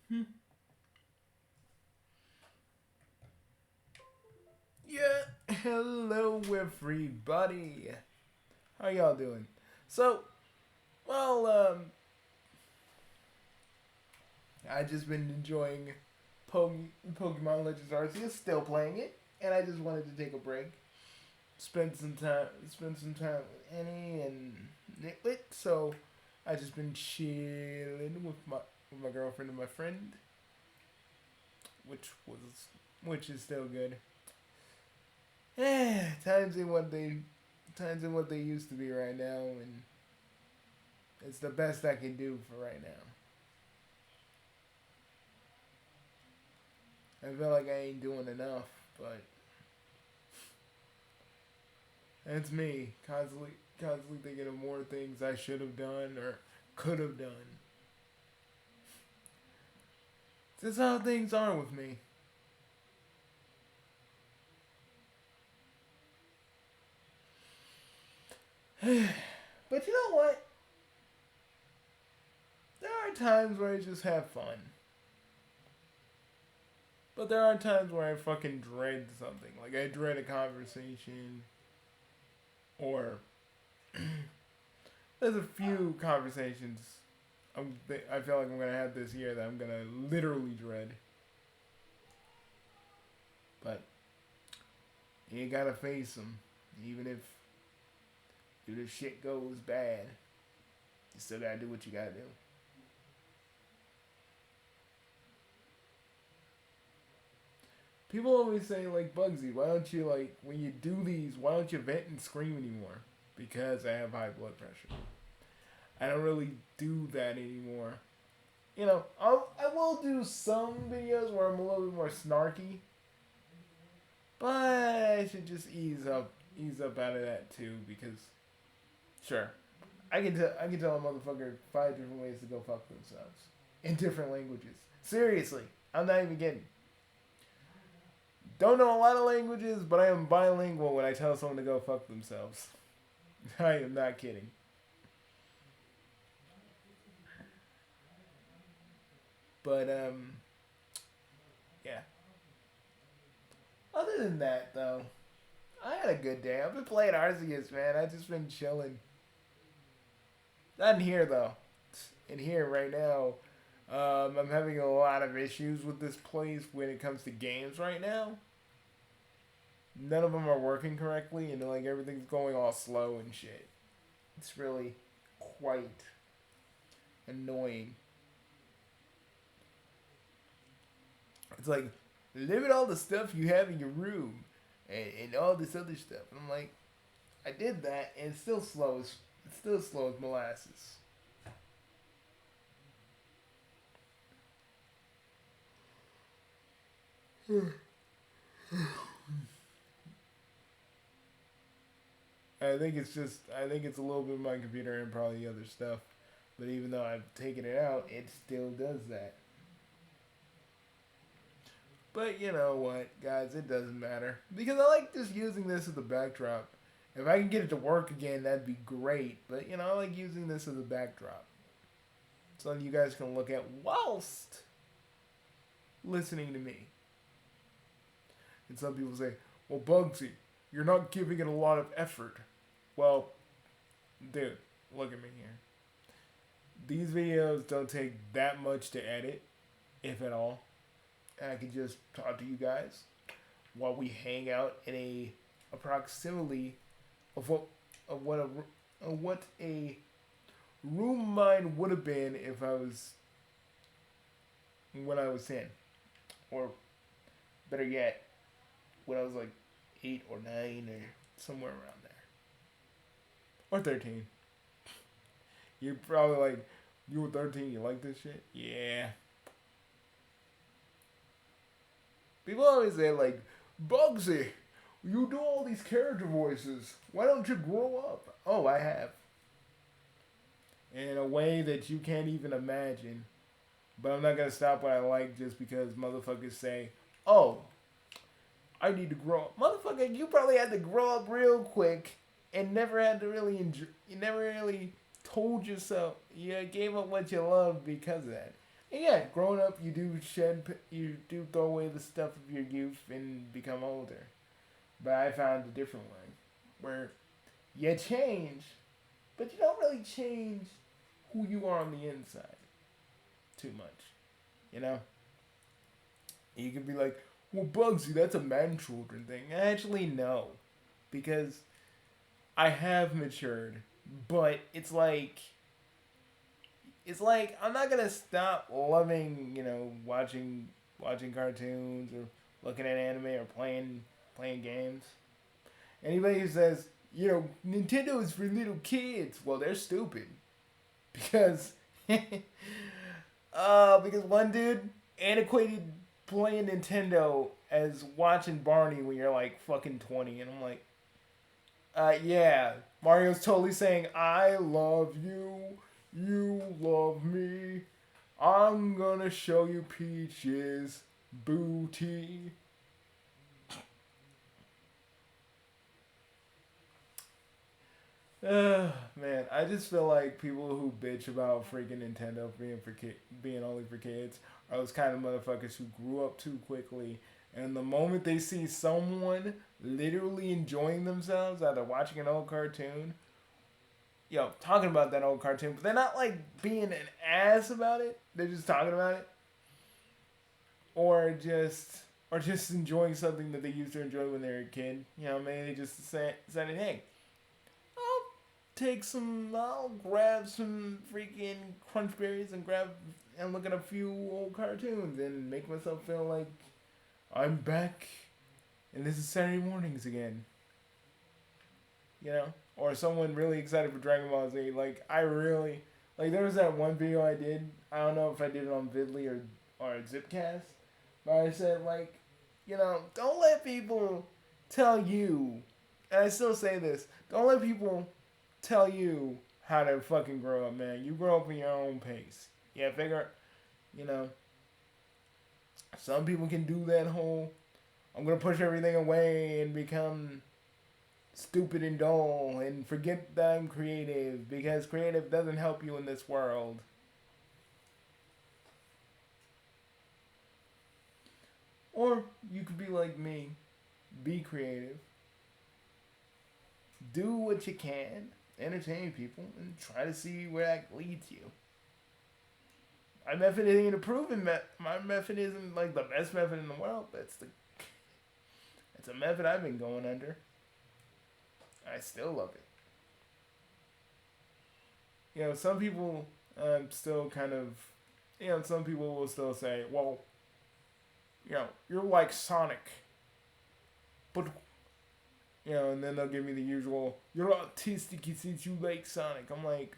Hmm. Yeah, hello everybody. How y'all doing? So, well, I just been enjoying Pokemon Legends Arceus, still playing it, and I just wanted to take a break, spend some time with Annie and Nitwit. So, I just been chilling with my girlfriend and my friend, which was which is still good. Times in what they used to be right now, and it's the best I can do for right now. I feel like I ain't doing enough, but that's me constantly thinking of more things I should have done or could have done. This is how things are with me. But you know what? There are times where I just have fun. But there are times where I fucking dread something. Like I dread a conversation or there's a few conversations I feel like I'm gonna have this year that I'm gonna literally dread. But you gotta face them, even if shit goes bad. You still gotta do what you gotta do. People always say like Bugsy, why don't you like when you do these? Why don't you vent and scream anymore? Because I have high blood pressure. I don't really do that anymore. I will do some videos where I'm a little bit more snarky, but I should just ease up out of that too. Because sure, I can tell a motherfucker 5 different ways to go fuck themselves in different languages. Seriously, I'm not even kidding. Don't know a lot of languages, but I am bilingual when I tell someone to go fuck themselves. I am not kidding. But yeah. Other than that, though, I had a good day. I've been playing Arceus, man. I just been chilling. Not in here though. In here right now, I'm having a lot of issues with this place when it comes to games right now. None of them are working correctly, and like everything's going all slow and shit. It's really quite annoying. It's like limit all the stuff you have in your room and all this other stuff. And I'm like, I did that, and it's still slow as molasses. I think it's a little bit of my computer and probably other stuff. But even though I've taken it out, it still does that. But you know what, guys, it doesn't matter. Because I like just using this as a backdrop. If I can get it to work again, that'd be great. But I like using this as a backdrop. Something you guys can look at whilst listening to me. And some people say, well, Bugsy, you're not giving it a lot of effort. Well, dude, look at me here. These videos don't take that much to edit, if at all. And I can just talk to you guys while we hang out in a proximity of what a room mine would have been if I was when I was 10, or better yet, when I was like 8 or 9 or somewhere around there, or 13. You're probably like, you were 13, you like this shit? Yeah. People always say like, Bugsy, you do all these character voices. Why don't you grow up? Oh, I have. In a way that you can't even imagine. But I'm not gonna stop what I like just because motherfuckers say, oh, I need to grow up. Motherfucker, you probably had to grow up real quick and never had to really enjoy. You never really told yourself you gave up what you love because of that. And yeah, growing up, you do throw away the stuff of your youth and become older. But I found a different way, where you change, but you don't really change who you are on the inside too much. You know, you can be like, well, Bugsy, that's a man children thing. Actually, no, because I have matured, but it's like I'm not gonna stop loving, watching cartoons or looking at anime or playing games. Anybody who says, Nintendo is for little kids, well, they're stupid because because one dude antiquated playing Nintendo as watching Barney when you're like fucking 20, and I'm like, yeah, Mario's totally saying, I love you, you love me, I'm gonna show you Peach's booty. Man, I just feel like people who bitch about freaking Nintendo being only for kids are those kind of motherfuckers who grew up too quickly, and the moment they see someone literally enjoying themselves, either watching an old cartoon, talking about that old cartoon, but they're not like being an ass about it. They're just talking about it, or just enjoying something that they used to enjoy when they were a kid. Maybe they just said, hey, I'll grab some freaking crunch berries and look at a few old cartoons and make myself feel like I'm back and this is Saturday mornings again. Or someone really excited for Dragon Ball Z. Like, there was that one video I did. I don't know if I did it on Vidly or Zipcast, but I said, like, don't let people tell you, and I still say this, don't let people tell you how to fucking grow up, man. You grow up in your own pace. Yeah, you know, some people can do that whole, I'm gonna push everything away and become stupid and dull and forget that I'm creative, because creative doesn't help you in this world. Or you could be like me, be creative, do what you can, entertain people, and try to see where that leads you. My method ain't a proven my method isn't like the best method in the world, but it's a method I've been going under. I still love it. Some people still kind of, some people will still say, well, you're like Sonic, but and then they'll give me the usual, you're autistic since you like Sonic. I'm like,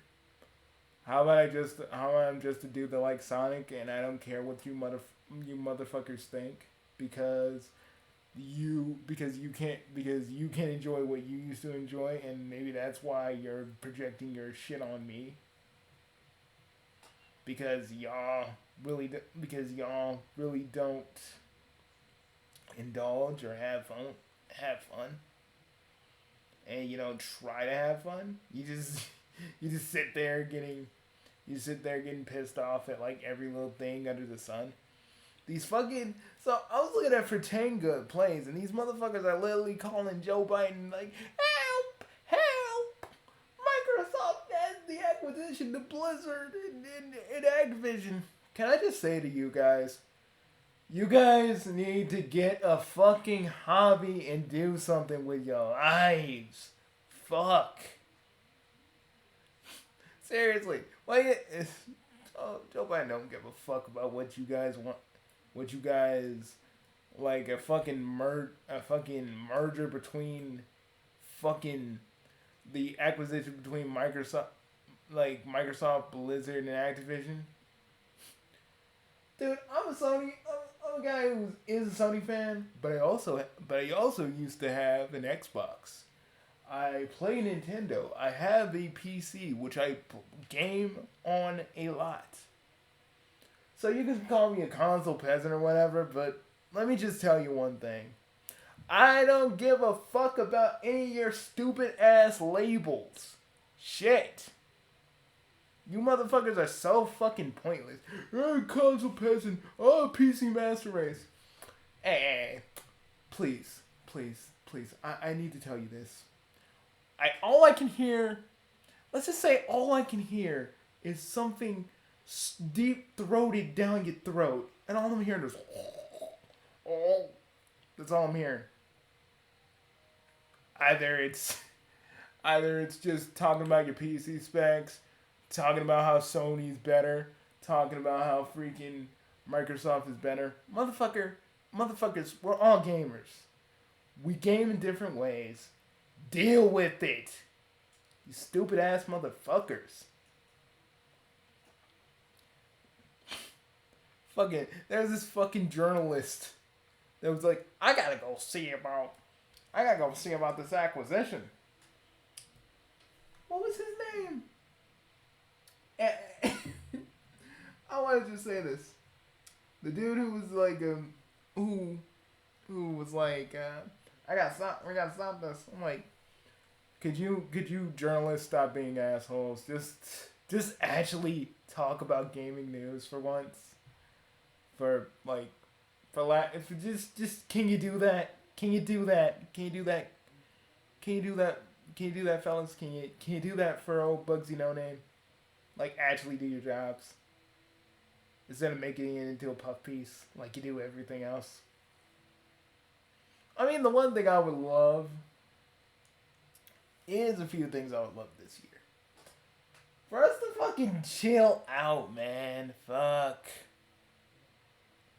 how about I'm just a dude that likes Sonic, and I don't care what you motherfuckers think, because you can't enjoy what you used to enjoy, and maybe that's why you're projecting your shit on me, because y'all really don't indulge or have fun, and you don't try to have fun. You just sit there getting pissed off at like every little thing under the sun. So I was looking at Fratanga plays, and these motherfuckers are literally calling Joe Biden like, help! Microsoft has the acquisition to Blizzard and Activision. Can I just say to you guys, you guys need to get a fucking hobby and do something with your lives. Fuck. Seriously. Joe Biden don't give a fuck about what you guys want. What you guys like, a fucking merger between fucking the acquisition between Microsoft, Blizzard, and Activision. Dude, I'm a guy who is a Sony fan, but I also used to have an Xbox. I play Nintendo. I have a PC, which I game on a lot. So you can call me a console peasant or whatever, but let me just tell you one thing. I don't give a fuck about any of your stupid ass labels. Shit. You motherfuckers are so fucking pointless. Console peasant. Oh, PC master race. Hey, please, please, please. I need to tell you this. All I can hear. Let's just say all I can hear is something deep throated down your throat, and all I'm hearing is. Oh, that's all I'm hearing. Either it's Either it's just talking about your PC specs, talking about how Sony's better, talking about how freaking Microsoft is better. Motherfuckers, we're all gamers. We game in different ways. Deal with it. You stupid ass motherfuckers. Fucking, there's this fucking journalist that was like, I gotta go see about this acquisition. What was his name? I want to just say this. The dude who was like, who was like, we gotta stop this. I'm like, could you journalists stop being assholes? Just actually talk about gaming news for once. Just can you do that? Can you do that? Can you do that? Can you do that? Can you do that, fellas? Can you do that for old Bugsy No Name? Like, actually do your jobs. Instead of making it into a puff piece like you do everything else. I mean, the one thing I would love is a few things I would love this year. For us to fucking chill out, man. Fuck.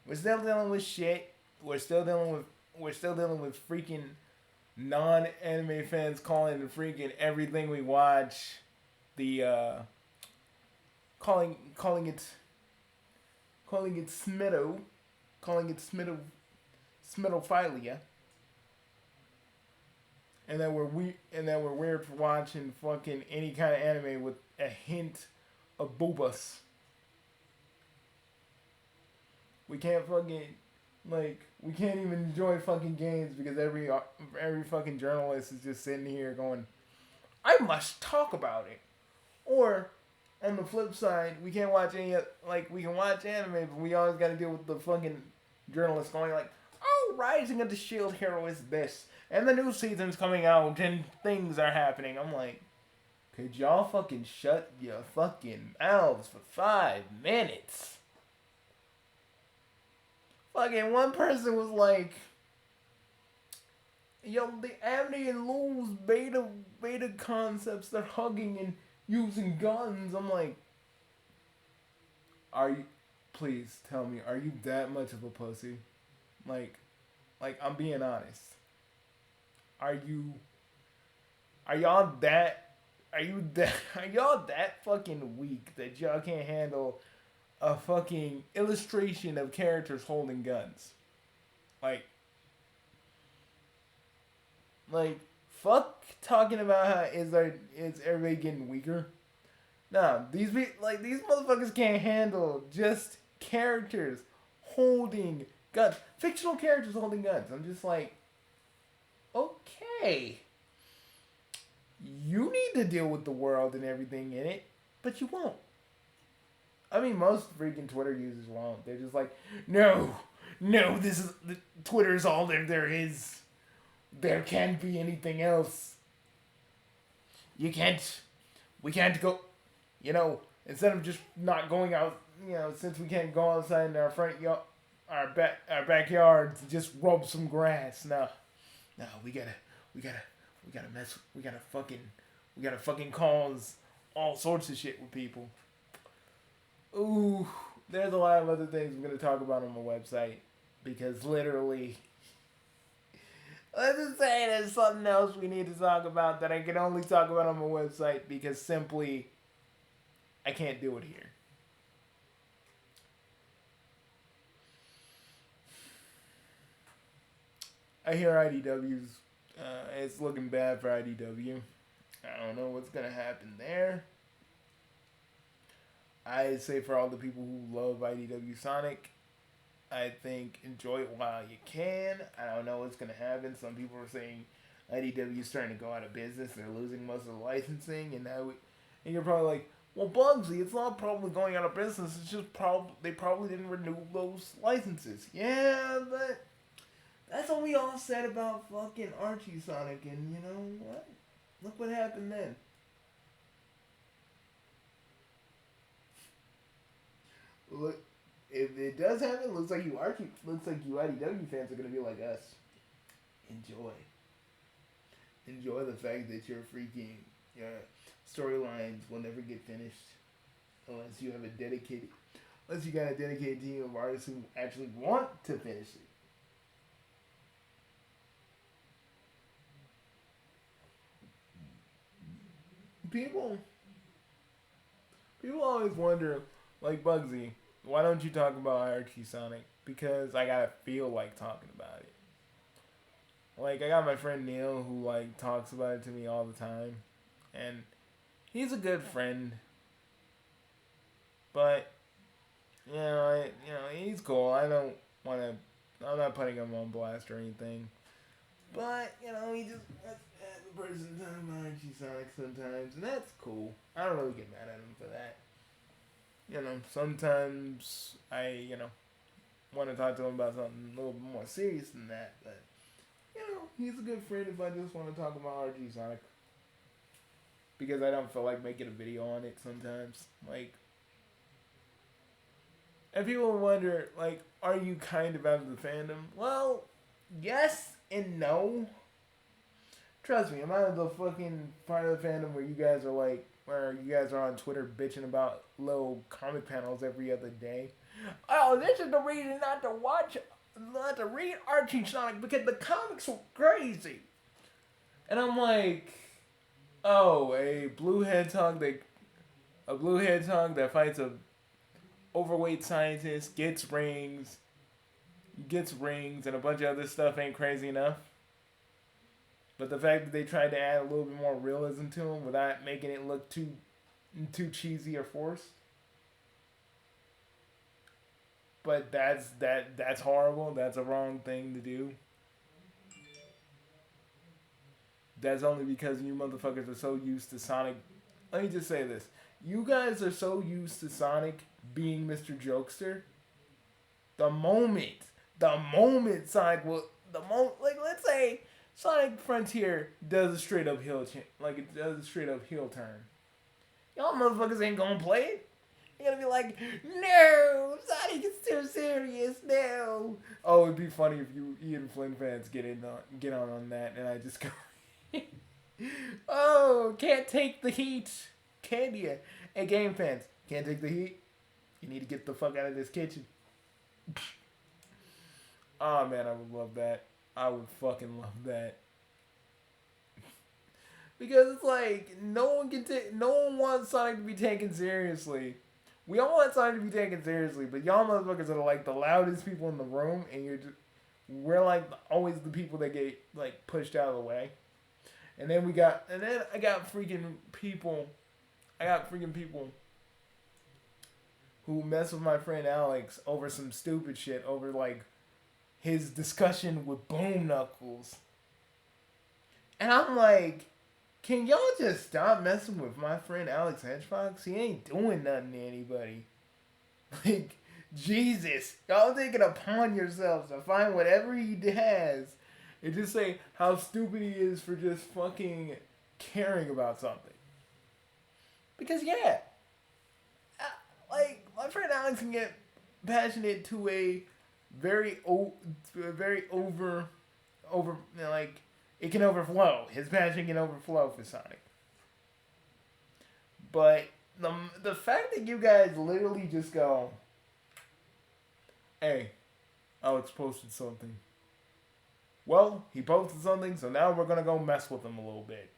We're still dealing with shit. We're still dealing with freaking non-anime fans calling the freaking everything we watch the calling it Smitto, Smittophilia, and that we're weird for watching fucking any kind of anime with a hint of boobas. We can't fucking we can't even enjoy fucking games because every fucking journalist is just sitting here going, I must talk about it. Or on the flip side, we can't watch we can watch anime, but we always got to deal with the fucking journalists going like, oh, Rising of the Shield Hero is this, and the new season's coming out, and things are happening. I'm like, could y'all fucking shut your fucking mouths for 5 minutes? Fucking one person was like, yo, the Amity and Lou's beta concepts, they're hugging and using guns. I'm like, please tell me, are you that much of a pussy? Like I'm being honest. Are y'all that fucking weak that y'all can't handle a fucking illustration of characters holding guns? Fuck talking about how is everybody getting weaker? Nah, these motherfuckers can't handle just characters holding guns. Fictional characters holding guns. I'm just like, okay. You need to deal with the world and everything in it, but you won't. I mean, most freaking Twitter users won't. They're just like, no, Twitter's all there is. There can't be anything else. We can't go, instead of just not going out, since we can't go outside in our front yard, our backyards, just rub some grass. No, we gotta fucking cause all sorts of shit with people. Ooh, there's a lot of other things I'm gonna talk about on my website because literally, let's just say there's something else we need to talk about that I can only talk about on my website because simply I can't do it here. I hear IDW's, it's looking bad for IDW. I don't know what's gonna happen there. I say for all the people who love IDW Sonic, I think enjoy it while you can. I don't know what's going to happen. Some people are saying IDW is starting to go out of business. They're losing most of the licensing. And you're probably like, Well, Bugsy, it's not probably going out of business. It's just they probably didn't renew those licenses. Yeah, but that's what we all said about fucking Archie Sonic, and you know what? Look what happened then. Look, if it does happen, looks like you IDW fans are gonna be like us. Enjoy, enjoy the fact that your freaking storylines will never get finished unless you have a dedicated, unless you got a dedicated team of artists who actually want to finish it. People, people always wonder, like Bugsy, why don't you talk about Archie Sonic? Because I gotta feel like talking about it. Like I got my friend Neil who like talks about it to me all the time, and he's a good friend. But he's cool. I don't want to. I'm not putting him on blast or anything. But he just that's the person talking about Archie Sonic sometimes, and that's cool. I don't really get mad at him for that. Sometimes I want to talk to him about something a little bit more serious than that, but he's a good friend if I just want to talk about Archie Sonic. Because I don't feel like making a video on it sometimes. Like, and people wonder, like, are you kind of out of the fandom? Well, yes and no. Trust me, I'm out of the fucking part of the fandom where you guys are like, where you guys are on Twitter bitching about little comic panels every other day. Oh, this is the reason not to read Archie Sonic because the comics were crazy. And I'm like, oh, a blue hedgehog that fights a overweight scientist, gets rings, and a bunch of other stuff ain't crazy enough. But the fact that they tried to add a little bit more realism to him without making it look too cheesy or forced. But that's horrible. That's a wrong thing to do. That's only because you motherfuckers are so used to Sonic. Let me just say this. You guys are so used to Sonic being Mr. Jokester. The moment Sonic will, like let's say Sonic Frontier does a straight up heel turn. Y'all motherfuckers ain't gonna play it. You're gonna be like, no, Sonic is too serious, no. Oh, it'd be funny if you Ian Flynn fans get on that, and I just go, oh, can't take the heat, can you? Hey, game fans, can't take the heat. You need to get the fuck out of this kitchen. Oh man, I would love that. I would fucking love that. Because it's like no one wants Sonic to be taken seriously. We all want Sonic to be taken seriously, but y'all motherfuckers are like the loudest people in the room, and we're like always the people that get like pushed out of the way. And then I got freaking people who mess with my friend Alex over some stupid shit, over like his discussion with Boom Knuckles. And I'm like, can y'all just stop messing with my friend Alex Hedgefox? He ain't doing nothing to anybody. Like, Jesus. Y'all take it upon yourselves to find whatever he has and just say how stupid he is for just fucking caring about something. Because, yeah. Like, my friend Alex can get passionate to a very over, like, it can overflow. His passion can overflow for Sonic. But the fact that you guys literally just go, hey, Alex posted something. Well, he posted something, so now we're going to go mess with him a little bit.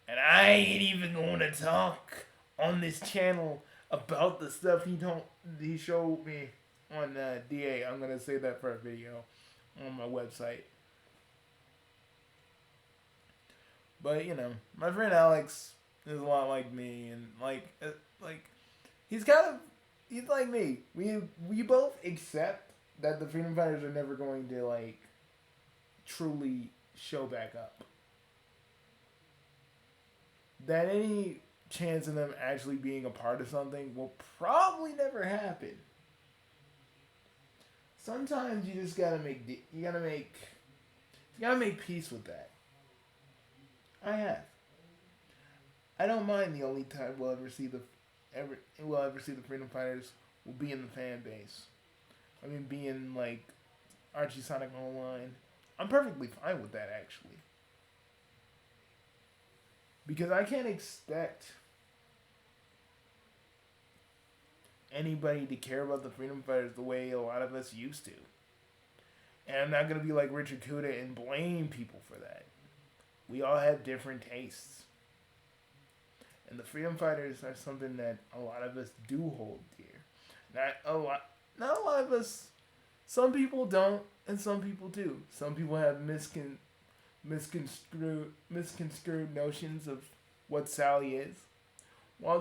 And I ain't even going to talk on this channel about the stuff he showed me on DA. I'm going to save that for a video on my website. But, my friend Alex is a lot like me, and he's like me. We both accept that the Freedom Fighters are never going to, like, truly show back up. That any chance of them actually being a part of something will probably never happen. Sometimes you just gotta you gotta make peace with that. I have. I don't mind the only time we'll ever see the Freedom Fighters will be in the fan base. I mean, being like Archie Sonic Online. I'm perfectly fine with that actually, because I can't expect anybody to care about the Freedom Fighters the way a lot of us used to. And I'm not gonna be like Richard Kuda and blame people for that. We all have different tastes. And the Freedom Fighters are something that a lot of us do hold dear. Not a lot of us. Some people don't, and some people do. Some people have misconstrued notions of what Sally is, while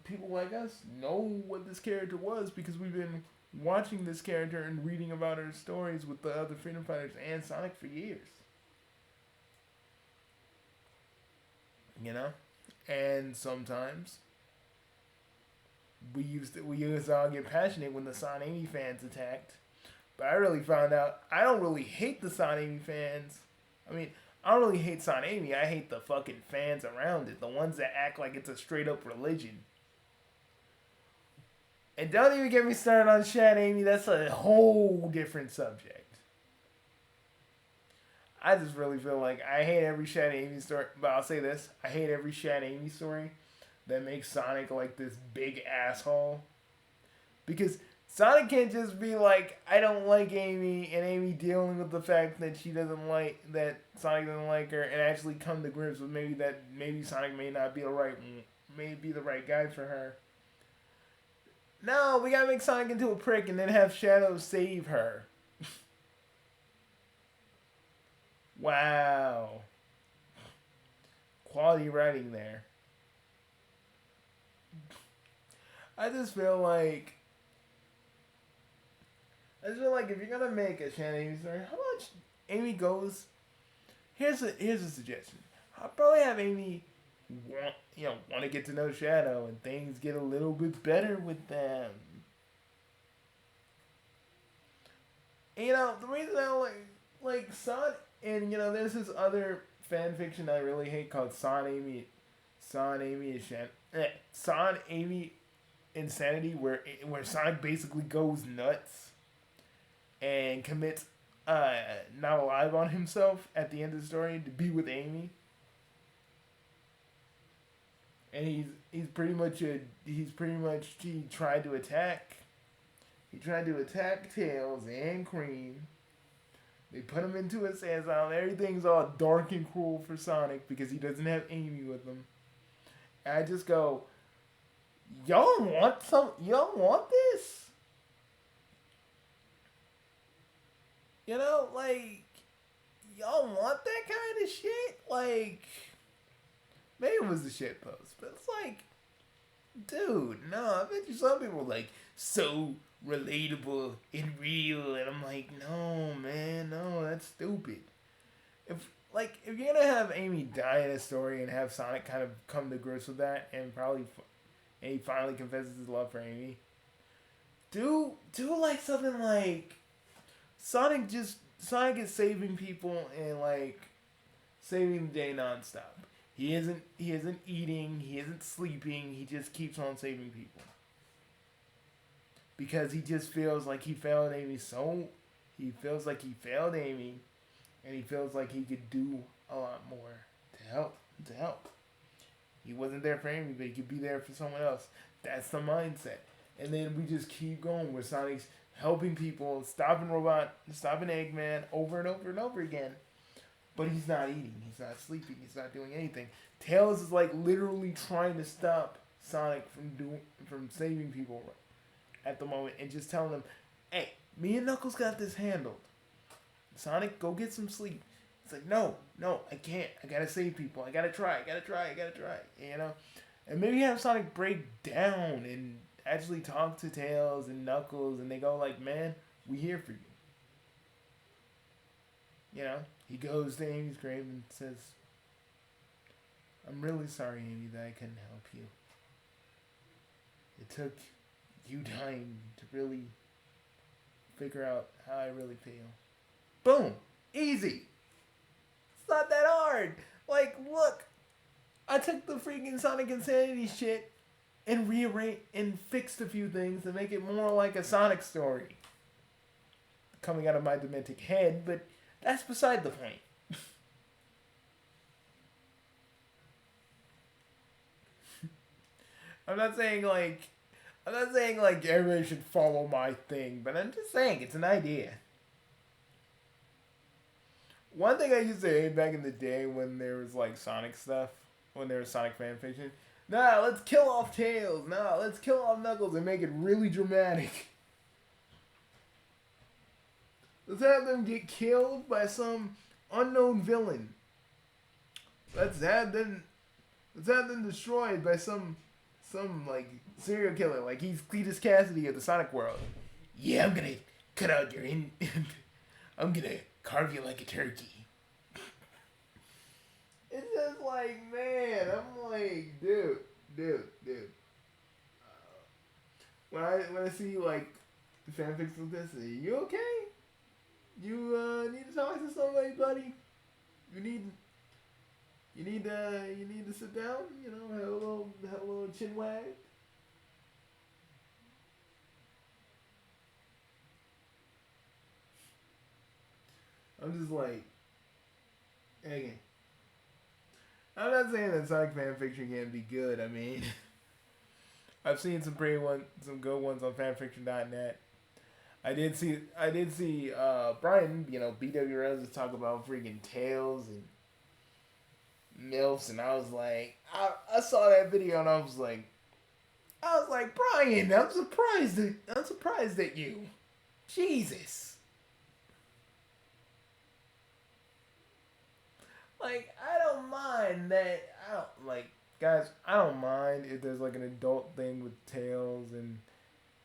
people like us know what this character was because we've been watching this character and reading about her stories with the other Freedom Fighters and Sonic for years. You know? And sometimes we used to all get passionate when the Son Amy fans attacked. But I really found out I don't really hate the Son Amy fans. I mean, I don't really hate Son Amy. I hate the fucking fans around it. The ones that act like it's a straight up religion. And don't even get me started on Shad Amy. That's a whole different subject. I just really feel like I hate every Shad Amy story. But I'll say this. I hate every Shad Amy story that makes Sonic like this big asshole. Because Sonic can't just be like, I don't like Amy, and Amy dealing with the fact that that Sonic doesn't like her, and actually come to grips with maybe Sonic may not be the right guy for her. No, we gotta make Sonic into a prick and then have Shadow save her. Wow. Quality writing there. I just feel like if you're gonna make a Shannon Amy story, how much Amy goes? Here's a suggestion. I'll probably have Amy want to get to know Shadow, and things get a little bit better with them. And, the reason I like Son, and there's this other fan fiction I really hate called Son Amy Insanity, where Sonic basically goes nuts and commits not alive on himself at the end of the story to be with Amy. And he tried to attack Tails and Cream. They put him into a asylum. Everything's all dark and cruel for Sonic because he doesn't have Amy with him. And I just go, y'all want this? Y'all want that kind of shit? Maybe it was a shit post, but it's like, dude, no, I bet you some people are so relatable and real, and I'm like, no, man, no, that's stupid. If you're gonna have Amy die in a story and have Sonic kind of come to grips with that, and he finally confesses his love for Amy, do something like Sonic is saving people and saving the day nonstop. He isn't eating, he isn't sleeping, he just keeps on saving people. Because he just feels like he failed Amy he feels like he failed Amy, and he feels like he could do a lot more to help. He wasn't there for Amy, but he could be there for someone else. That's the mindset. And then we just keep going where Sonic's helping people, stopping Eggman over and over and over again. But he's not eating, he's not sleeping, he's not doing anything. Tails is literally trying to stop Sonic from saving people at the moment and just telling them, hey, me and Knuckles got this handled. Sonic, go get some sleep. It's like, no, I can't. I gotta save people. I gotta try. And maybe have Sonic break down and actually talk to Tails and Knuckles, and they go man, we here for you. He goes to Amy's grave and says, I'm really sorry, Amy, that I couldn't help you. It took you time to really figure out how I really feel. Boom! Easy! It's not that hard! Like, look! I took the freaking Sonic Insanity shit and rearranged and fixed a few things to make it more like a Sonic story. Coming out of my dementic head, but that's beside the point. I'm not saying like everybody should follow my thing, but I'm just saying it's an idea. One thing I used to hate back in the day when there was like Sonic stuff, when there was Sonic fan fiction. Nah, let's kill off Tails. Nah, let's kill off Knuckles and make it really dramatic. Let's have them get killed by some unknown villain. Let's have them destroyed by some like serial killer, like he's Cletus Cassidy of the Sonic world. Yeah, I'm gonna cut out your I'm gonna carve you like a turkey. It's just like, man, I'm like, dude. When I see like fanfics like this, you okay? You need to talk to somebody, buddy. You need to sit down. You know, have a little chin wag. I'm just like, again. I'm not saying that Sonic fanfiction can't be good. I mean, I've seen some some good ones on fanfiction.net. I did see Brian, BW Roses talk about freaking Tails and MILFs, and I was like, I saw that video and I was like, Brian, I'm surprised at you. Jesus. Like, I don't mind that. Guys, I don't mind if there's like an adult thing with Tails and,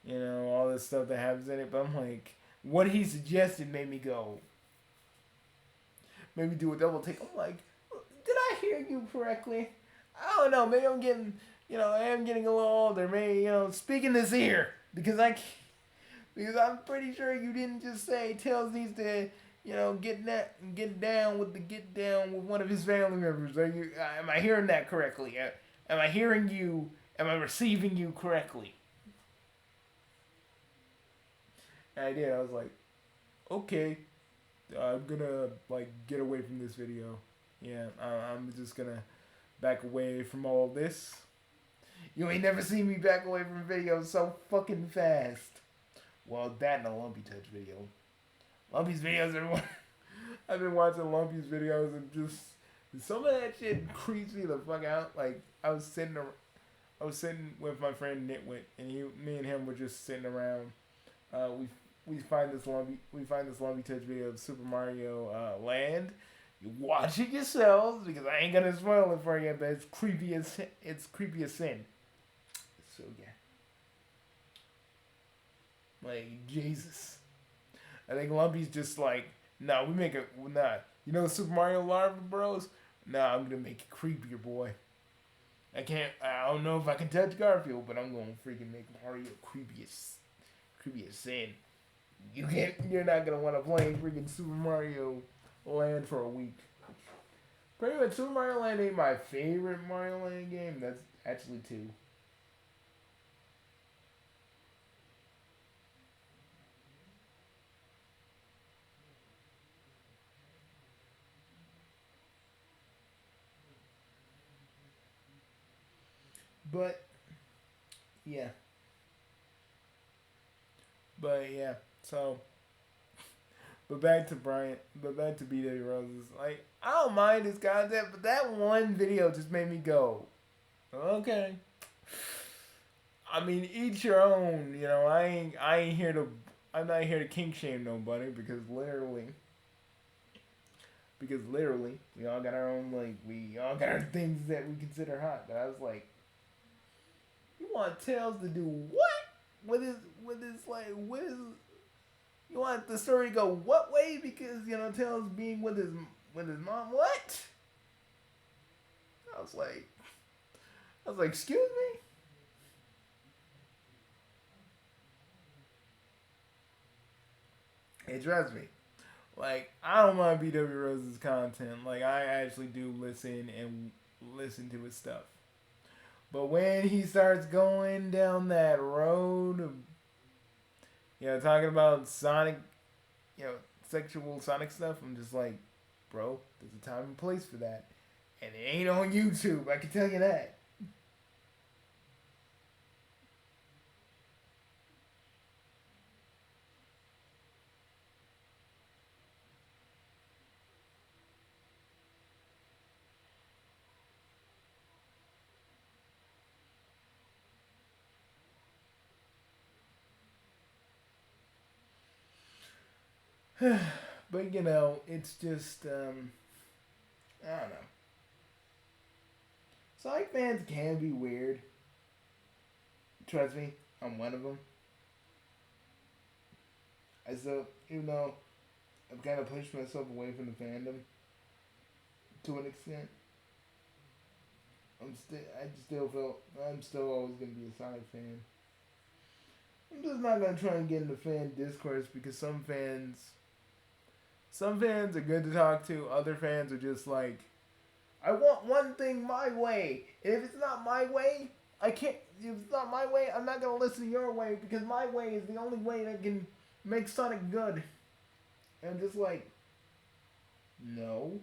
all this stuff that happens in it. But I'm like, what he suggested made me do a double take. I'm like, did I hear you correctly? I don't know. Maybe I'm getting, I am getting a little older. Maybe, speak in this ear. Because I'm pretty sure you didn't just say Tails needs to, get down with one of his family members. Am I hearing that correctly? Am I hearing you? Am I receiving you correctly? And I did. I was like, okay, I'm gonna get away from this video. Yeah, I'm just gonna back away from all this. You ain't never seen me back away from videos so fucking fast. Well, that and a Lumpy Touch video. Lumpy's videos, everyone. I've been watching Lumpy's videos and just some of that shit creeps me the fuck out. Like I was sitting with my friend Nitwit, and me and him were just sitting around. We find this Lumpy Touch video of Super Mario Land. You watch it yourselves because I ain't gonna spoil it for you, but it's creepy as sin. So yeah. Like, Jesus. I think Lumpy's just like, nah, Super Mario Larva Bros? Nah, I'm gonna make it creepier, boy. I don't know if I can touch Garfield, but I'm gonna freaking make Mario creepy as sin. You're not gonna want to play freaking Super Mario Land for a week. Pretty much, Super Mario Land ain't my favorite Mario Land game. That's actually 2. But yeah. So, but back to BW Roses. Like, I don't mind his content, but that one video just made me go, okay. I mean, each your own. I'm not here to kink shame nobody because literally, we all got our own, we all got our things that we consider hot. But I was like, you want Tails to do what? You want the story to go what way? Because, Tails being with his mom, what? I was like, excuse me. Hey, trust me. Like, I don't mind BW Rose's content. Like, I actually do listen to his stuff. But when he starts going down that road of, talking about Sonic, you know, sexual Sonic stuff, I'm just like, bro, there's a time and place for that. And it ain't on YouTube, I can tell you that. But it's just I don't know. Sonic fans can be weird. Trust me, I'm one of them. I still, even though I've kind of pushed myself away from the fandom to an extent, I still feel I'm still always gonna be a Sonic fan. I'm just not gonna try and get into fan discourse because some fans are good to talk to. Other fans are just like, I want one thing my way. And if it's not my way, I can't. If it's not my way, I'm not gonna listen to your way because my way is the only way that can make Sonic good. And I'm just like, no.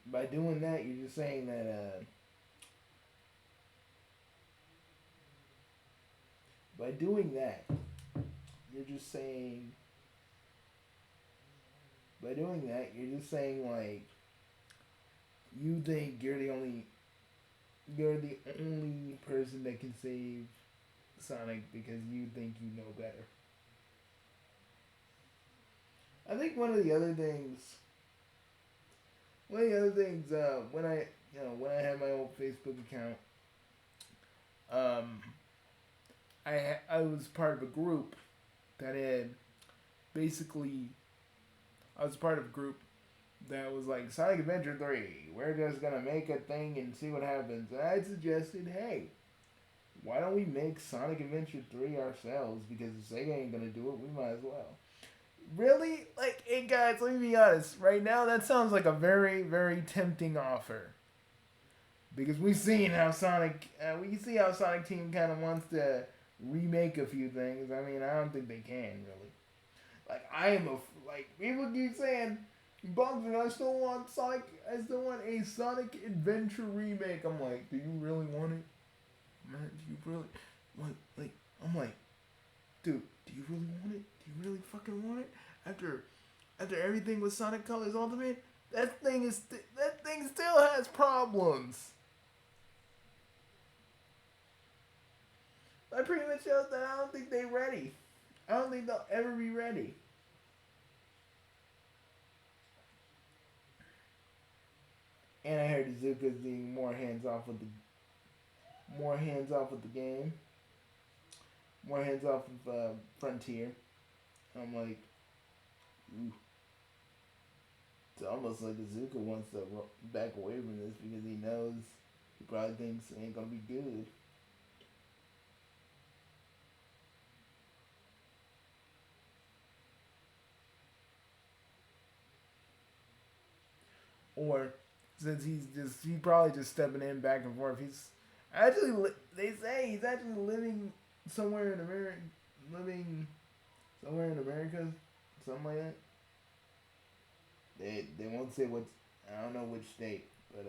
By doing that, you're just saying that. By doing that, you're just saying. By doing that, you're just saying like, you think you're the only person that can save Sonic because you think you know better. I think when I had my old Facebook account, um, I was part of a group that had basically I was part of a group that was like Sonic Adventure 3. We're just gonna make a thing and see what happens. And I suggested, hey, why don't we make Sonic Adventure 3 ourselves? Because if Sega ain't gonna do it, we might as well. Really? Like, hey guys, let me be honest. Right now, that sounds like a very, very tempting offer. Because we see how Sonic Team kind of wants to remake a few things. I mean, I don't think they can really. Like, people keep saying, Bugsy, I still want a Sonic Adventure remake. I'm like, do you really want it? Man, do you really, what, like, I'm like, dude, do you really want it? Do you really fucking want it? After everything with Sonic Colors Ultimate, that thing still has problems. That pretty much shows that I don't think they're ready. I don't think they'll ever be ready. And I heard Izuka's being more hands off with the game, more hands off of Frontier. I'm like, ooh. It's almost like Izuka wants to back away from this because he knows he probably thinks it ain't gonna be good. Or since he's probably just stepping in back and forth. They say he's actually somewhere in America, living somewhere in America, something like that. They won't say I don't know which state, but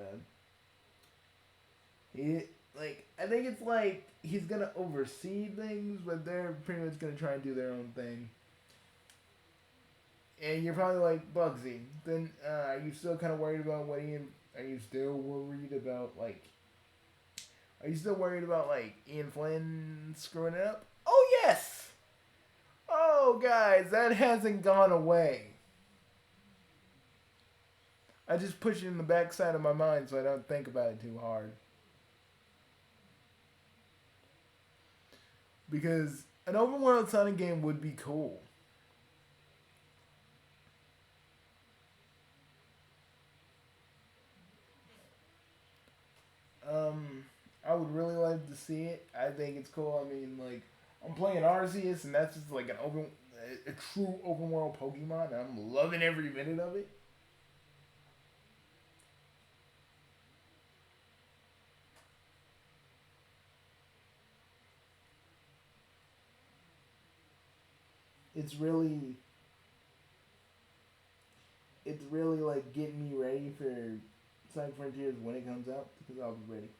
he I think it's like he's gonna oversee things, but they're pretty much gonna try and do their own thing. And you're probably like, Bugsy, then are you still kind of worried about are you still worried about are you still worried about Ian Flynn screwing it up? Oh yes. Oh guys, that hasn't gone away. I just push it in the backside of my mind so I don't think about it too hard. Because an open world Sonic game would be cool. to see it. I think it's cool. I mean, like, I'm playing Arceus, and that's just like a true open world Pokemon. And I'm loving every minute of it. It's really, it's really like getting me ready for Sonic Frontiers when it comes out because I'll be ready.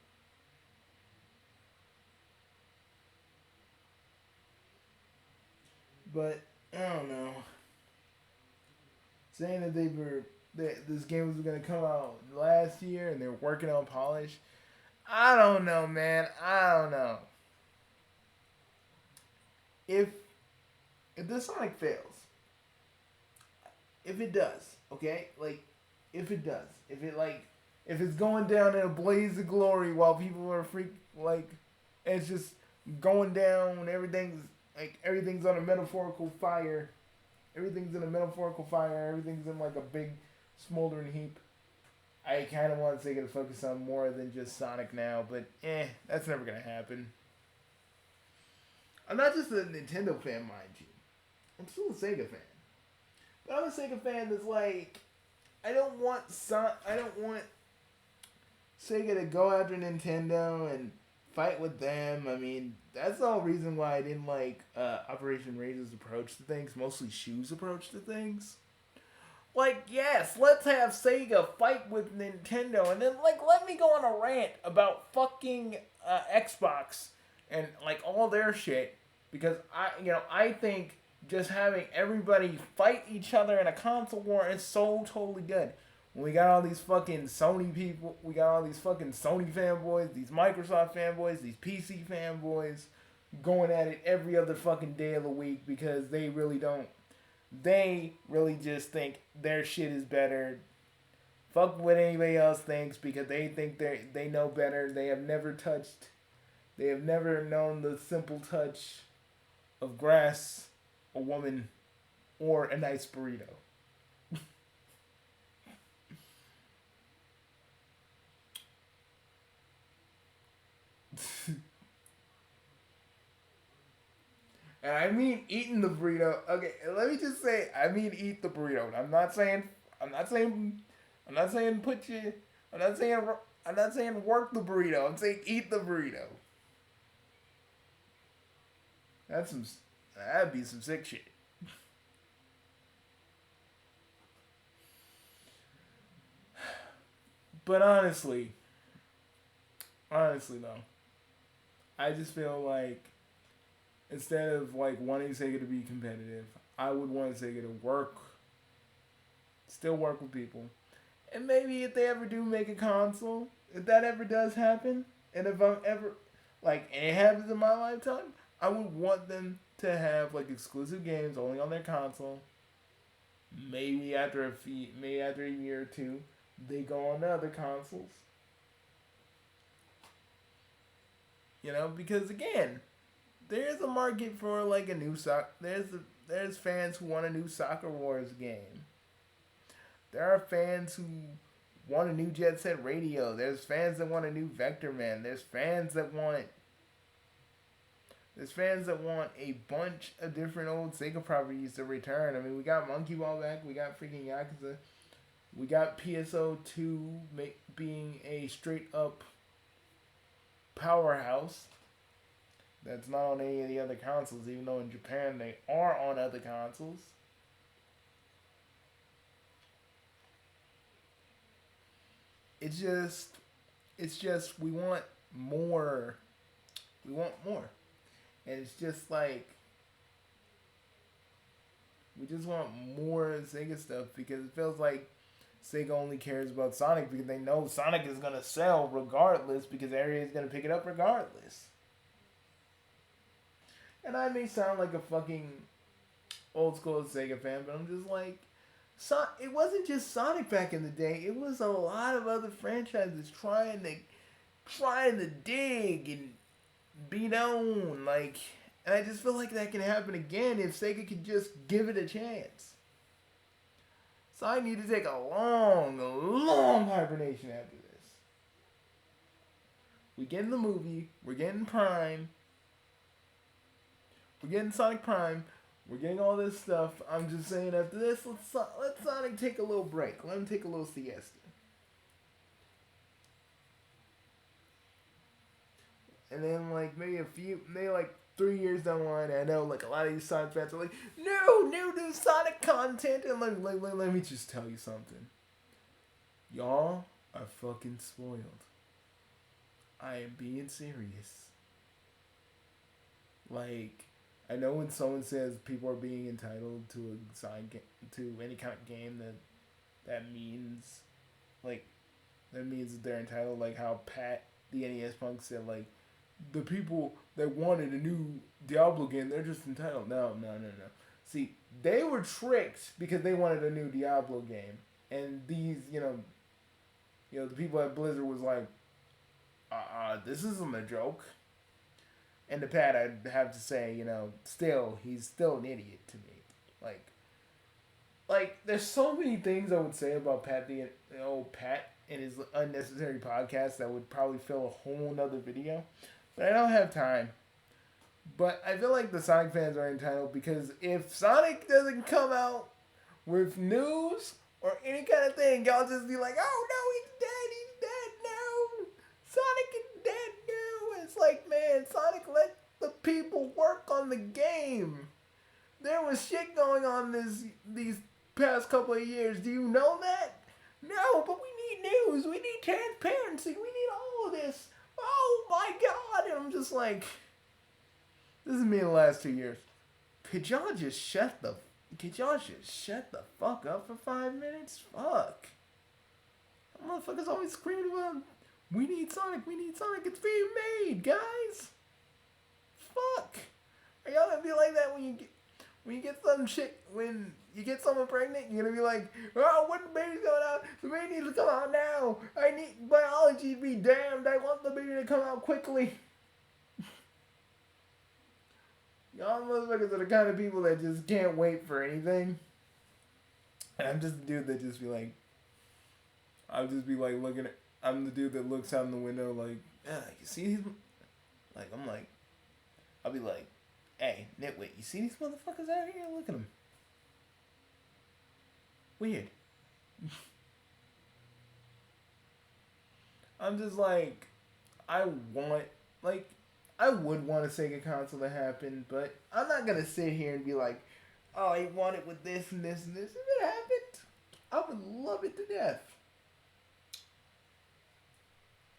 But I don't know. Saying that this game was gonna come out last year and they're working on polish. I don't know, man. I don't know. If if this Sonic fails, if it does, okay, like if it does, if it's going down in a blaze of glory while people are it's just going down. Everything's on a metaphorical fire. Everything's in a metaphorical fire. Everything's in like a big smoldering heap. I kind of want Sega to focus on more than just Sonic now, but that's never gonna happen. I'm not just a Nintendo fan, mind you. I'm still a Sega fan, but I'm a Sega fan that's like, I don't want Sega to go after Nintendo and fight with them. I mean, that's the whole reason why I didn't like Operation Razor's approach to things, mostly Shu's approach to things. Like, yes, let's have Sega fight with Nintendo, and then like let me go on a rant about fucking Xbox and like all their shit because I think just having everybody fight each other in a console war is so totally good. When we got all these fucking Sony people, we got all these fucking Sony fanboys, these Microsoft fanboys, these PC fanboys going at it every other fucking day of the week because they really don't. They really just think their shit is better. Fuck what anybody else thinks because they think they know better. They have never known the simple touch of grass, a woman, or a nice burrito. And I mean eating the burrito. Okay, let me just say, I mean eat the burrito. I'm not saying, I'm not saying put you, I'm not saying, I'm not saying work the burrito. I'm saying eat the burrito. That's some, that'd be some sick shit. But honestly though, I just feel like instead of like wanting Sega to be competitive, I would want Sega to still work with people. And maybe if they ever do make a console, if that ever does happen, and if I'm ever and it happens in my lifetime, I would want them to have like exclusive games only on their console. Maybe after a year or two, they go on to other consoles. Because again, there's a market for like a new there's fans who want a new Soccer Wars game. There are fans who want a new Jet Set Radio. There's fans that want a new Vector Man. There's fans that want a bunch of different old Sega properties to return. I mean, we got Monkey Ball back. We got freaking Yakuza. We got PSO2 being a straight up powerhouse. That's not on any of the other consoles, even though in Japan they are on other consoles. It's just we want more. We want more. And it's just like we just want more Sega stuff because it feels like Sega only cares about Sonic because they know Sonic is gonna sell regardless because Area is gonna pick it up regardless. And I may sound like a fucking old school Sega fan, but I'm just like, it wasn't just Sonic back in the day. It was a lot of other franchises trying to dig and be known. And I just feel like that can happen again if Sega could just give it a chance. So I need to take a long, long hibernation after this. We getting the movie. We're getting Prime. We're getting Sonic Prime. We're getting all this stuff. I'm just saying after this, let Sonic take a little break. Let him take a little siesta. And then like maybe like 3 years down the line, I know like a lot of these Sonic fans are like, no, new Sonic content. And let me just tell you something. Y'all are fucking spoiled. I am being serious. Like, I know when someone says people are being entitled to a Sonic to any kind of game that means that they're entitled, like how Pat the NES Punk said, like, the people that wanted a new Diablo game, they're just entitled. No. See, they were tricked because they wanted a new Diablo game. And these, the people at Blizzard was like, this isn't a joke. And to Pat, I'd have to say, he's still an idiot to me. Like, there's so many things I would say about Pat and his unnecessary podcast that would probably fill a whole nother video. But I don't have time. But I feel like the Sonic fans are entitled because if Sonic doesn't come out with news or any kind of thing, y'all just be like, oh no, he's dead, no. Sonic is dead, no. It's like, man, Sonic, let the people work on the game. There was shit going on these past couple of years. Do you know that? No, but we need news. We need transparency. We need all of this. Oh my god. And I'm just like, this is me in the last 2 years. Could y'all just shut the fuck up for 5 minutes? Fuck. Motherfuckers always screaming about, we need Sonic. It's being made, guys. Fuck. Are y'all gonna be like that when you get some shit, when you get someone pregnant, you're gonna be like, oh, when the baby's going out? The baby needs to come out now. I need biology to be damned. I want the baby to come out quickly. Y'all motherfuckers are the kind of people that just can't wait for anything. And I'm just the dude that just be like, I'll just be like looking at, I'm the dude that looks out in the window like, you see these? Like, I'll be like, hey, nitwit, you see these motherfuckers out here? Look at them. Weird. I'm just like, I would want a Sega console to happen, but I'm not going to sit here and be like, oh, I want it with this and this and this. If it happened, I would love it to death.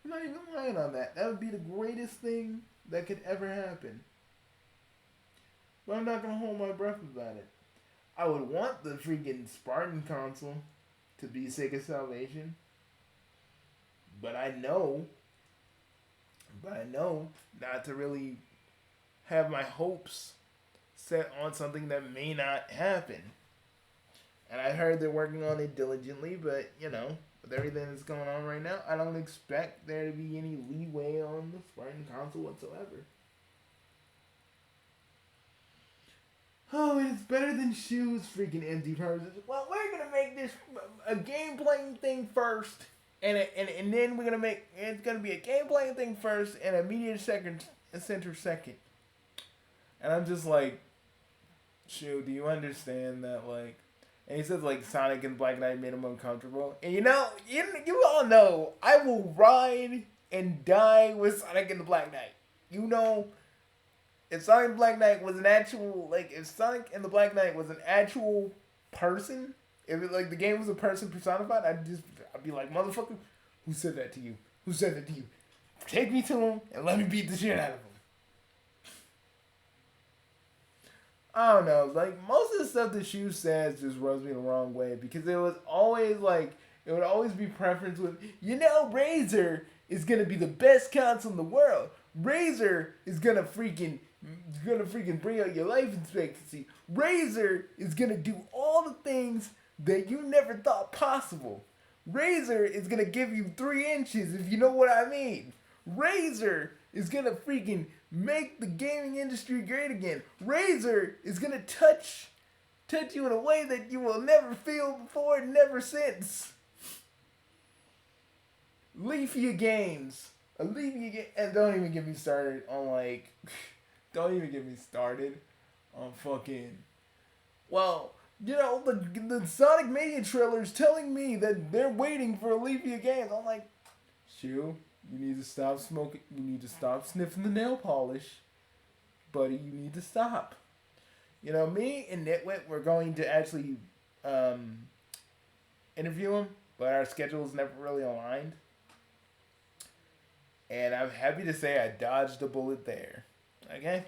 I'm not even lying on that. That would be the greatest thing that could ever happen. But I'm not going to hold my breath about it. I would want the freaking Spartan console to be Sega Salvation. But I know not to really have my hopes set on something that may not happen. And I heard they're working on it diligently, but, with everything that's going on right now, I don't expect there to be any leeway on the Spartan console whatsoever. Oh, and it's better than shoes, freaking empty purses. Well, we're going to make this a game playing thing first. And then we're going to it's going to be a game playing thing first and a media center second. And I'm just like, shoot, do you understand that, like, and he says, like, Sonic and Black Knight made him uncomfortable. And you all know, I will ride and die with Sonic and the Black Knight. If Sonic and Black Knight was an actual, like, if Sonic and the Black Knight was an actual person, if it, like, the game was a person personified, I'd be like, motherfucker, who said that to you? Who said that to you? Take me to him and let me beat the shit out of him. I don't know, like, most of the stuff that Shu says just rubs me the wrong way, because it was always, like, it would always be preference with, Razer is gonna be the best console in the world. Razer is gonna freaking bring out your life expectancy. Razer is gonna do all the things that you never thought possible. Razer is gonna give you 3 inches, if you know what I mean. Razer is gonna freaking make the gaming industry great again. Razer is gonna touch you in a way that you will never feel before and never since. Leafia Games, And don't even get me started on like, don't even get me started on fucking. Well, the Sonic Mania trailer's telling me that they're waiting for Alethea games. I'm like, Shu, you need to stop smoking. You need to stop sniffing the nail polish, buddy. You need to stop. Me and Nitwit were going to actually um, interview him, but our schedules never really aligned. And I'm happy to say I dodged a bullet there. Okay?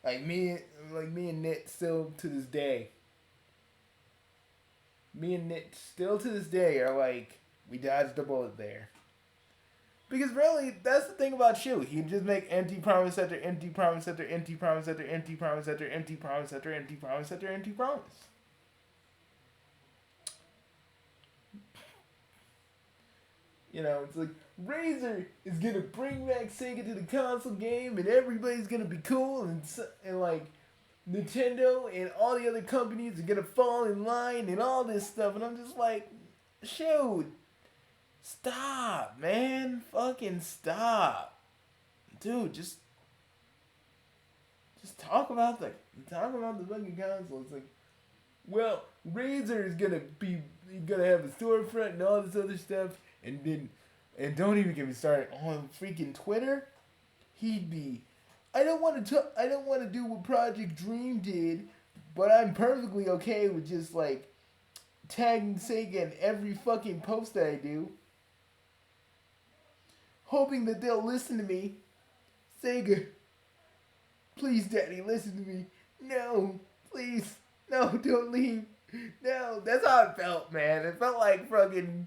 Me and Nit still to this day. Me and Nit still to this day are like, we dodged a bullet there. Because really, that's the thing about Shu. He just make empty promise after empty promise after empty promise after empty promise after empty promise after empty promise after empty promise. It's like Razer is gonna bring back Sega to the console game, and everybody's gonna be cool, and like Nintendo and all the other companies are gonna fall in line and all this stuff, and I'm just like, shoot, stop, man, fucking stop, dude, just talk about the fucking console. It's like, well, Razer is gonna have a storefront and all this other stuff. And don't even get me started on freaking Twitter. I don't want to do what Project Dream did, but I'm perfectly okay with just like tagging Sega in every fucking post that I do, hoping that they'll listen to me. Sega, please, Daddy, listen to me. No, please, no, don't leave. No, that's how it felt, man. It felt like fucking.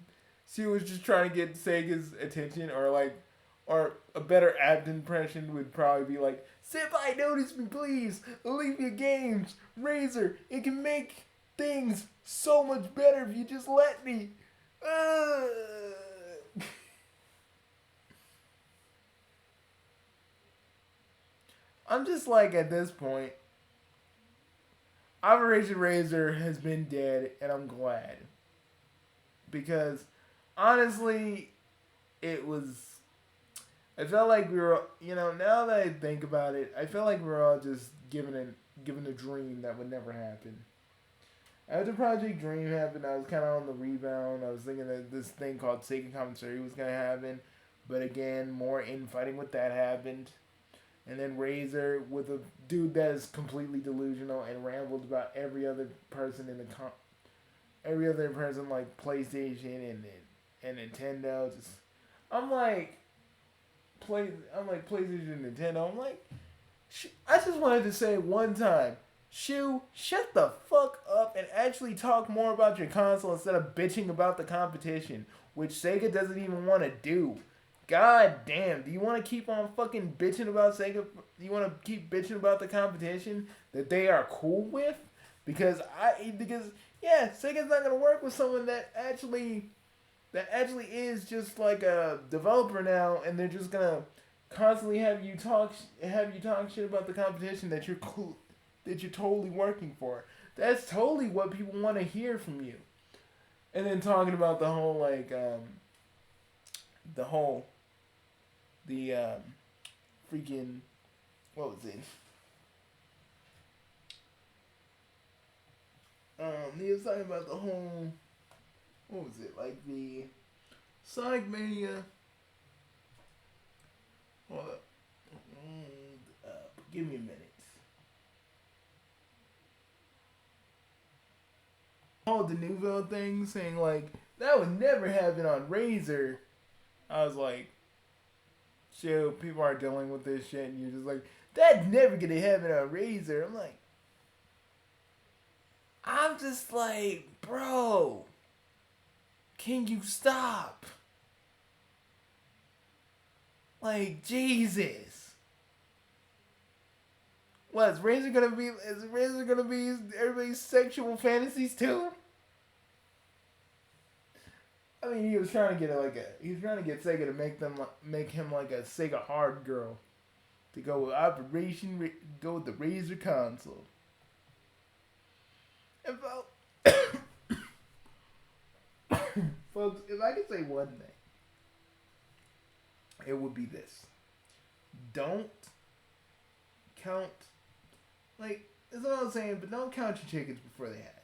She was just trying to get Sega's attention, or a better apt impression would probably be like, Senpai, notice me, please. Alethea Games, Razer, it can make things so much better if you just let me. I'm just like, at this point, Operation Razer has been dead, and I'm glad. Because honestly, I felt like we were, now that I think about it, I felt like we were all just given a dream that would never happen. After Project Dream happened, I was kind of on the rebound. I was thinking that this thing called Sega Commissary was going to happen. But again, more infighting with that happened. And then Razer with a dude that is completely delusional and rambled about every other person like PlayStation and Nintendo. I'm like PlayStation and Nintendo. I'm like, I just wanted to say one time, Shu, shut the fuck up and actually talk more about your console instead of bitching about the competition, which Sega doesn't even want to do. God damn, do you want to keep on fucking bitching about Sega? Do you want to keep bitching about the competition that they are cool with? Because Sega's not gonna work with someone that actually is just like a developer now, and they're just gonna constantly have you talk shit about the competition that you're totally working for. That's totally what people want to hear from you. And then talking about the whole freaking, what was it? He was talking about the whole, what was it, like the Sonic Mania. Hold up. Give me a minute. Oh, the Newville thing, saying like, that would never happen on Razer. I was like, shit, people are dealing with this shit, and you're just like, that's never gonna happen on Razer. I'm just like, bro, can you stop? Like, Jesus. What, is Razer gonna be everybody's sexual fantasies too? I mean, he was trying to get Sega to make him like a Sega hard girl, to go with go with the Razer console. And folks, if I could say one thing, it would be this. Don't count, like, that's what I was saying, but don't count your chickens before they hatch.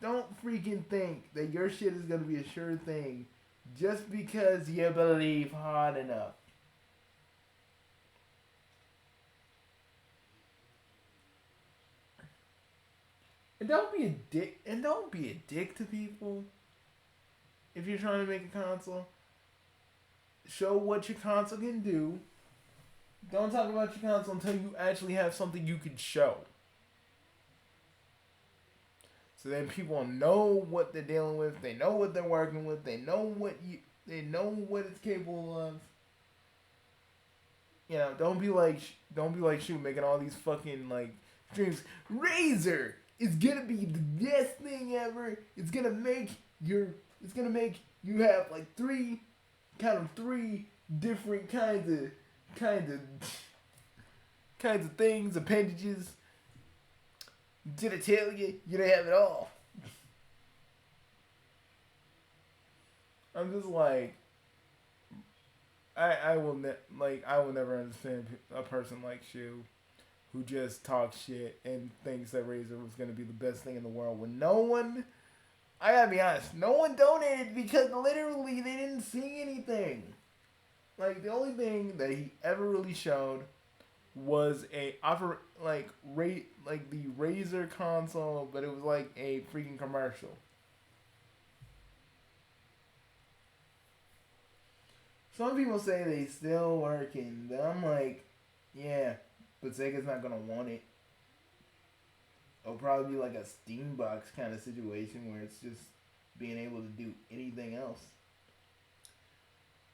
Don't freaking think that your shit is going to be a sure thing just because you believe hard enough. And don't be a dick. And don't be a dick to people. If you're trying to make a console, show what your console can do. Don't talk about your console until you actually have something you can show. So then people know what they're dealing with. They know what they're working with. They know what it's capable of. You know, don't be like shoot making all these fucking like streams. Razer is gonna be the best thing ever. It's gonna make you have like three different kinds of things, appendages. Did I tell you? You don't have it all. I'm just like, I will never understand a person like Shu, who just talks shit and thinks that Razer was gonna be the best thing in the world when no one. I gotta be honest, no one donated because literally they didn't see anything. Like, the only thing that he ever really showed was the Razer console, but it was like a freaking commercial. Some people say they still working, but I'm like, yeah, but Sega's not gonna want it. It'll probably be like a Steam box kind of situation where it's just being able to do anything else.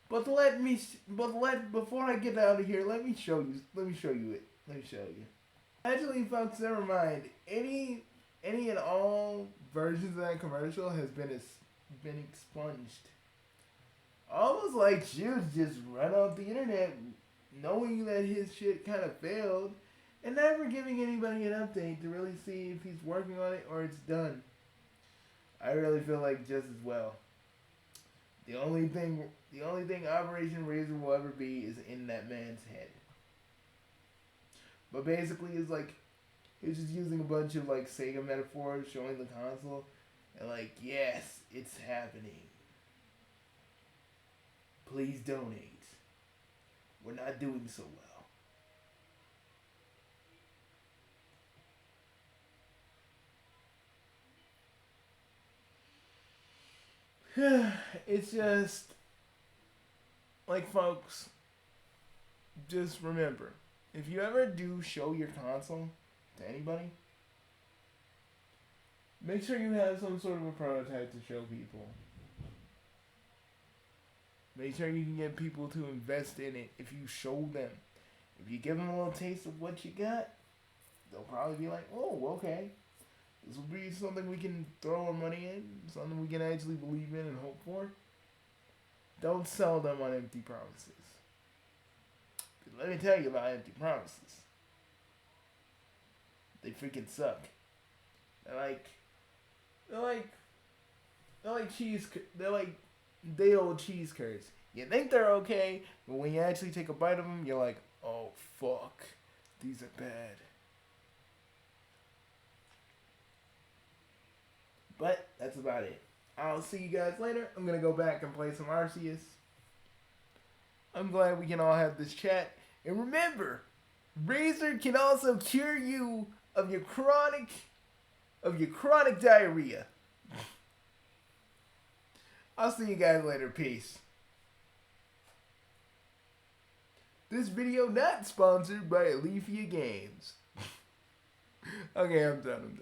But before I get out of here, let me show you it. Actually, folks, never mind. Any and all versions of that commercial has been expunged. Almost like Shields just run off the internet knowing that his shit kind of failed and never giving anybody an update to really see if he's working on it or it's done. I really feel like just as well. The only thing Operation Razor will ever be is in that man's head. But basically, it's like he's just using a bunch of like Sega metaphors, showing the console, and like, yes, it's happening. Please donate. We're not doing so well. It's just like, folks, just remember, if you ever do show your console to anybody, make sure you have some sort of a prototype to show people. Make sure you can get people to invest in it if you show them. If you give them a little taste of what you got, they'll probably be like, oh, okay. This will be something we can throw our money in, something we can actually believe in and hope for. Don't sell them on empty promises. But let me tell you about empty promises. They freaking suck. They're like day old cheese curds. You think they're okay, but when you actually take a bite of them, you're like, oh fuck, these are bad. But that's about it. I'll see you guys later. I'm gonna go back and play some Arceus. I'm glad we can all have this chat. And remember, Razer can also cure you of your chronic diarrhea. I'll see you guys later. Peace. This video not sponsored by Alethea Games. Okay, I'm done.